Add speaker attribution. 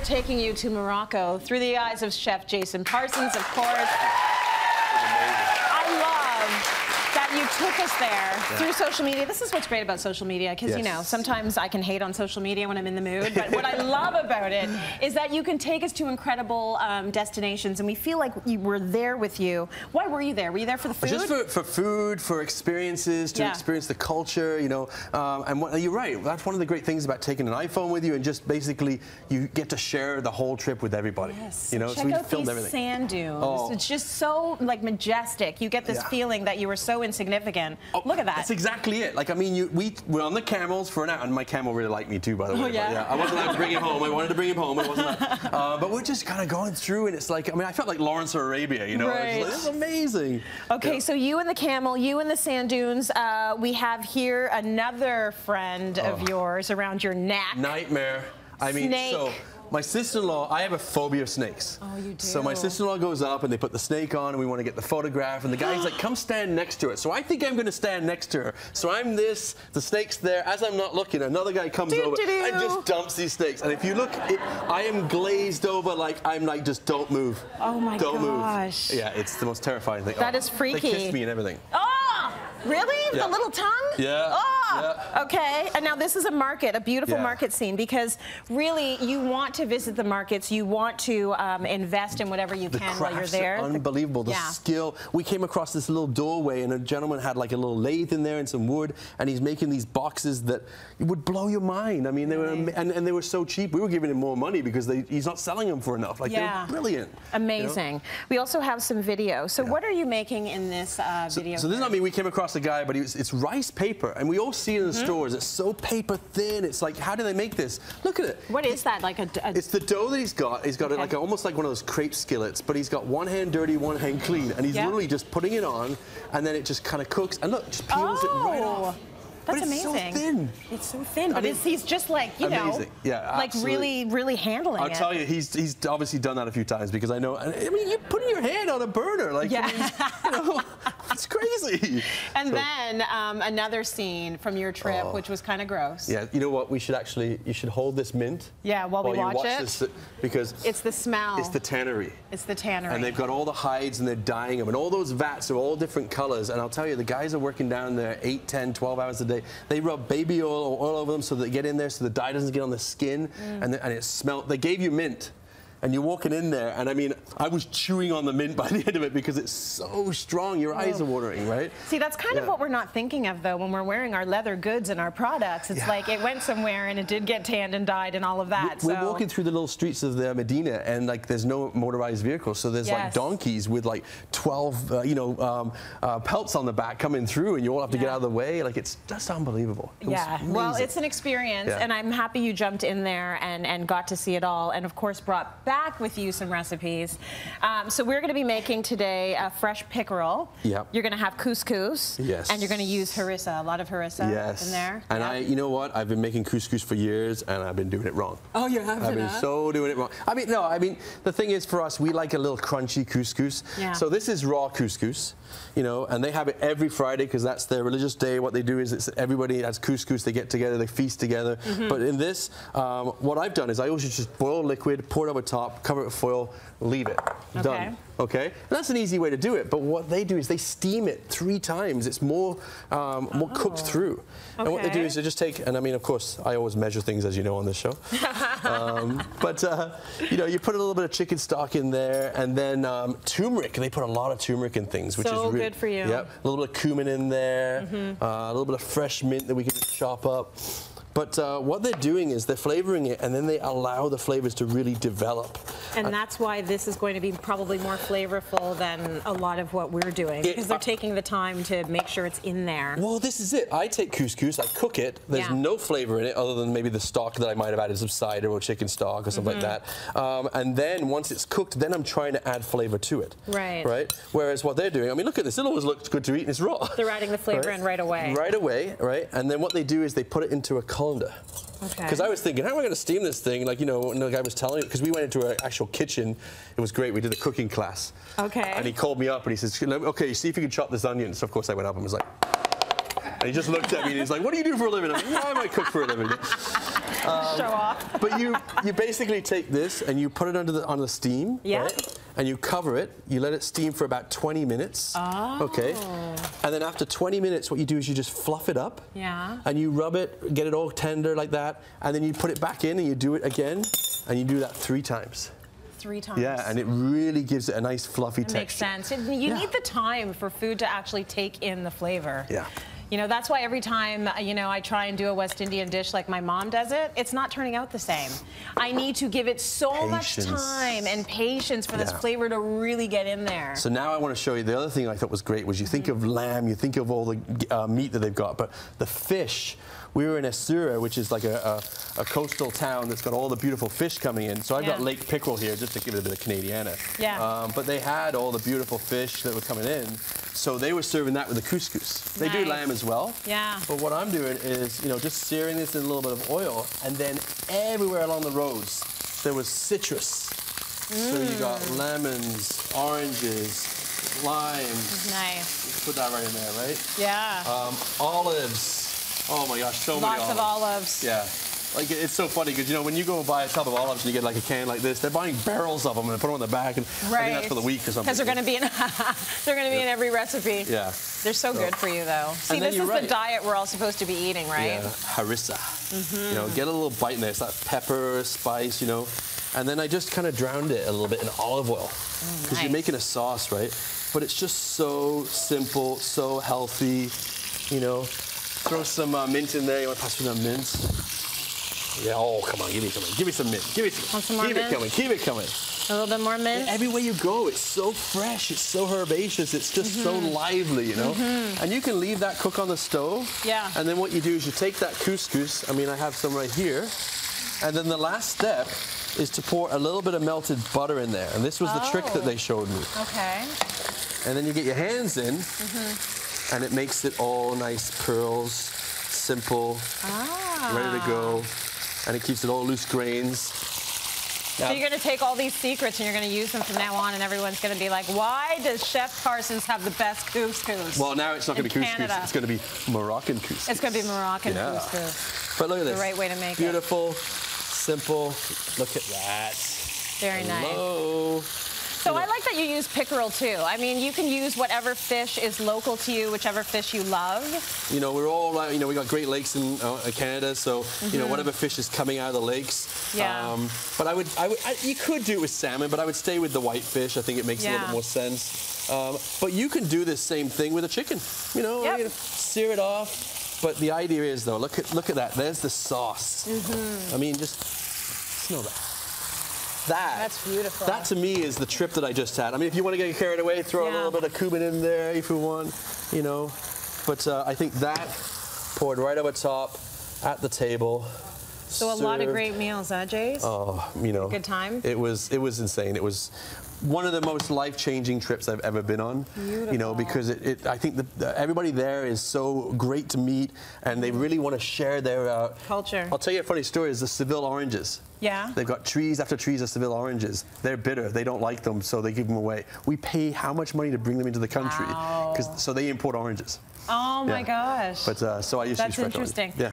Speaker 1: we're taking you to Morocco through the eyes of Chef Jason Parsons, of course. I love that you took us there through social media. This is what's great about social media, because, you know, sometimes I can hate on social media when I'm in the mood, but what I love about it is that you can take us to incredible destinations, and we feel like we were there with you. Why were you there? Were you there for the food?
Speaker 2: Just for food, for experiences, to experience the culture, you know. And you're right, that's one of the great things about taking an iPhone with you, and just basically you get to share the whole trip with everybody.
Speaker 1: Yes.
Speaker 2: You know,
Speaker 1: Check out these sand dunes. It's just so, like, majestic. You get this feeling that you were so insignificant. Look at that.
Speaker 2: That's exactly it. Like, I mean, we were on the camels for an hour, and my camel really liked me too, by the way.
Speaker 1: Oh, yeah?
Speaker 2: But, yeah, I wasn't allowed to bring him home. I wanted to bring him home. It wasn't allowed. But we're just kind of going through, and it's like, I mean, I felt like Lawrence of Arabia, you know?
Speaker 1: Right.
Speaker 2: It's amazing.
Speaker 1: Okay, so you and the camel, you and the sand dunes. We have here another friend of yours around your neck.
Speaker 2: Nightmare. I mean, so my sister-in-law, I have a phobia of snakes.
Speaker 1: Oh, you do?
Speaker 2: So my sister-in-law goes up and they put the snake on and we want to get the photograph, and the guy's like, come stand next to it. So I think I'm going to stand next to her. So I'm this, the snake's there. As I'm not looking, another guy comes over and just dumps these snakes. And if you look, I am glazed over, like, I'm like, just don't move.
Speaker 1: Oh my gosh.
Speaker 2: Don't move. Yeah, it's the most terrifying thing.
Speaker 1: That is freaky.
Speaker 2: They kissed me and everything.
Speaker 1: Oh, really?
Speaker 2: Yeah.
Speaker 1: The little tongue?
Speaker 2: Yeah.
Speaker 1: Oh.
Speaker 2: Yeah.
Speaker 1: Okay, and now this is a market, a beautiful market scene, because really you want to visit the markets, you want to invest in whatever you can while you're there.
Speaker 2: Unbelievable, the skill. We came across this little doorway, and a gentleman had like a little lathe in there and some wood, and he's making these boxes that would blow your mind. I mean, they were and they were so cheap. We were giving him more money because he's not selling them for enough. Like, they're brilliant.
Speaker 1: Amazing. You know? We also have some video. So what are you making in this video?
Speaker 2: So this is not me. We came across a guy, but it's rice paper, and we all see it in the stores. It's so paper thin. It's like, how do they make this? Look at it.
Speaker 1: What is that? Like
Speaker 2: It's the dough that he's got. He's got it like almost like one of those crepe skillets, but he's got one hand dirty, one hand clean, and he's literally just putting it on, and then it just kind of cooks. And look, just peels it right off.
Speaker 1: That's amazing.
Speaker 2: It's so thin.
Speaker 1: It's so thin, but he's just like, you know, like really, really handling it.
Speaker 2: I'll tell you, he's obviously done that a few times, because I know. I mean, you're putting your hand on a burner, like, I mean, you know, it's crazy.
Speaker 1: And then another scene from your trip, which was kind of gross.
Speaker 2: Yeah, you know what? We should you should hold this mint.
Speaker 1: Yeah, while we watch it.
Speaker 2: This, because
Speaker 1: it's the smell.
Speaker 2: It's the tannery.
Speaker 1: It's the tannery.
Speaker 2: And they've got all the hides, and they're dyeing them, and all those vats are all different colors. And I'll tell you, the guys are working down there 8, 10, 12 hours a day. They rub baby oil or oil over them so they get in there, so the dye doesn't get on the skin, and it smells. They gave you mint, and you're walking in there, and I mean, I was chewing on the mint by the end of it because it's so strong. Your eyes are watering, right?
Speaker 1: See, that's kind of what we're not thinking of, though, when we're wearing our leather goods and our products. It's like it went somewhere and it did get tanned and dyed and all of that.
Speaker 2: We're walking through the little streets of the Medina, and like there's no motorized vehicles, so there's like donkeys with like 12, pelts on the back coming through, and you all have to get out of the way. Like, it's just unbelievable.
Speaker 1: Well, it's an experience, and I'm happy you jumped in there and got to see it all, and of course brought back with you some recipes. So we're going to be making today a fresh pickerel. Yep. You're going to have couscous. Yes. And you're going to use harissa, a lot of harissa in there.
Speaker 2: And you know what? I've been making couscous for years, and I've been doing it wrong.
Speaker 1: Oh, you have?
Speaker 2: I've been so doing it wrong. I mean, no, I mean, the thing is, for us, we like a little crunchy couscous. Yeah. So this is raw couscous, you know, and they have it every Friday because that's their religious day. What they do is everybody has couscous, they get together, they feast together. But in this, what I've done is I always just boil liquid, pour it over top, cover it with foil, leave it. Done. Okay? And that's an easy way to do it, but what they do is they steam it 3 times. It's more cooked through. And what they do is they just take, and I mean, of course, I always measure things, as you know, on this show. You know, you put a little bit of chicken stock in there, and then turmeric. They put a lot of turmeric in things, which is really
Speaker 1: good for you.
Speaker 2: Yep. A little bit of cumin in there, a little bit of fresh mint that we can just chop up. But what they're doing is they're flavoring it, and then they allow the flavors to really develop.
Speaker 1: And that's why this is going to be probably more flavorful than a lot of what we're doing, because they're taking the time to make sure it's in there.
Speaker 2: Well, this is it. I take couscous, I cook it. There's no flavor in it other than maybe the stock that I might have added, some cider or chicken stock or something like that. And then once it's cooked, then I'm trying to add flavor to it. Right. Right? Whereas what they're doing, I mean, look at this. It always looks good to eat, and it's raw.
Speaker 1: They're adding the flavor in right away.
Speaker 2: Right away, right? And then what they do is they put it into a colander. Because I was thinking, how am I going to steam this thing? Like, you know, the guy was telling me, because we went into an actual kitchen. It was great. We did a cooking class. And he called me up and he says, okay, see if you can chop this onion. So, of course, I went up and was like, and he just looked at me and he's like, what do you do for a living? I'm like, yeah, I might cook for a living.
Speaker 1: Show off.
Speaker 2: But you basically take this and you put it on the steam, right? And you cover it. You let it steam for about 20 minutes.
Speaker 1: Oh.
Speaker 2: Okay. And then after 20 minutes, what you do is you just fluff it up.
Speaker 1: Yeah.
Speaker 2: And you rub it, get it all tender like that, and then you put it back in and you do it again, and you do that 3 times.
Speaker 1: 3 times.
Speaker 2: Yeah, and it really gives it a nice fluffy texture.
Speaker 1: Makes sense. You need the time for food to actually take in the flavor.
Speaker 2: Yeah.
Speaker 1: You know, that's why every time, you know, I try and do a West Indian dish like my mom does it, it's not turning out the same. I need to give it so much time and patience for this flavor to really get in there.
Speaker 2: So now I want to show you the other thing I thought was great was you think of lamb, you think of all the meat that they've got, but the fish. We were in Seared, which is like a coastal town that's got all the beautiful fish coming in. So I've got Lake Pickerel here just to give it a bit of Canadiana. Yeah. But they had all the beautiful fish that were coming in. So they were serving that with the couscous. They do lamb as well. Yeah. But what I'm doing is, you know, just searing this in a little bit of oil, and then everywhere along the roads there was citrus. So you got lemons, oranges, limes. Nice. Let's put that right in there, right? Yeah. Olives. Oh my gosh, so many olives.
Speaker 1: Lots of olives.
Speaker 2: Yeah. Like, it's so funny because, you know, when you go and buy a tub of olives and you get like a can like this, they're buying barrels of them and put them on the back, and I think that's for the week or something.
Speaker 1: Because they're going to be in, in every recipe. Yeah. They're so good for you, though. See, this is the diet we're all supposed to be eating, right? Yeah, harissa. You know, get a little bite in there. It's that pepper, spice, you know. And then I just kind of drowned it a little bit in olive oil. Because you're making a sauce, right? But it's just so simple, so healthy, you know. Throw some mint in there. You want to pass me some mint? Yeah, oh, come on, give me some mint. Give me some mint. Give me some. Want some more mint?
Speaker 2: Keep it coming. Keep it coming.
Speaker 1: A little bit more mint?
Speaker 2: Everywhere you go, it's so fresh. It's so herbaceous. It's just so lively, you know? And you can leave that cook on the stove. Yeah. And then what you do is you take that couscous. I mean, I have some right here. And then the last step is to pour a little bit of melted butter in there. And this was the trick that they showed me. Okay. And then you get your hands in. And it makes it all nice pearls, simple, ready to go, and it keeps it all loose grains. Now, so you're going to take all these secrets and you're going to use them from now on, and everyone's going to be like, why does Chef Parsons have the best couscous? Well, now it's not going to be couscous, it's going to be Moroccan couscous. It's going to be Moroccan couscous. But look at this. The right way to make it. Beautiful, simple, look at that. Very nice. So I like that you use pickerel too. I mean, you can use whatever fish is local to you, whichever fish you love. You know, we're all right. You know, we got great lakes in Canada, so you know, whatever fish is coming out of the lakes. Yeah. But you could do it with salmon, but I would stay with the white fish. I think it makes a little bit more sense. But you can do this same thing with a chicken. You know, sear it off. But the idea is, though, look at that. There's the sauce. I mean, just smell that. That's beautiful. That to me is the trip that I just had. I mean, if you want to get carried away, throw a little bit of cumin in there if you want, you know. But I think that poured right over top at the table. So served. A lot of great meals, huh, Jace? Oh, you know. Good time? It was insane. It was one of the most life-changing trips I've ever been on. Beautiful. You know, because I think everybody there is so great to meet, and they really want to share their culture. I'll tell you a funny story. Is the Seville oranges. Yeah. They've got trees after trees of Seville oranges. They're bitter. They don't like them, so they give them away. We pay how much money to bring them into the country? So they import oranges. Oh my gosh. But so I used to use fresh oranges. That's interesting. Yeah.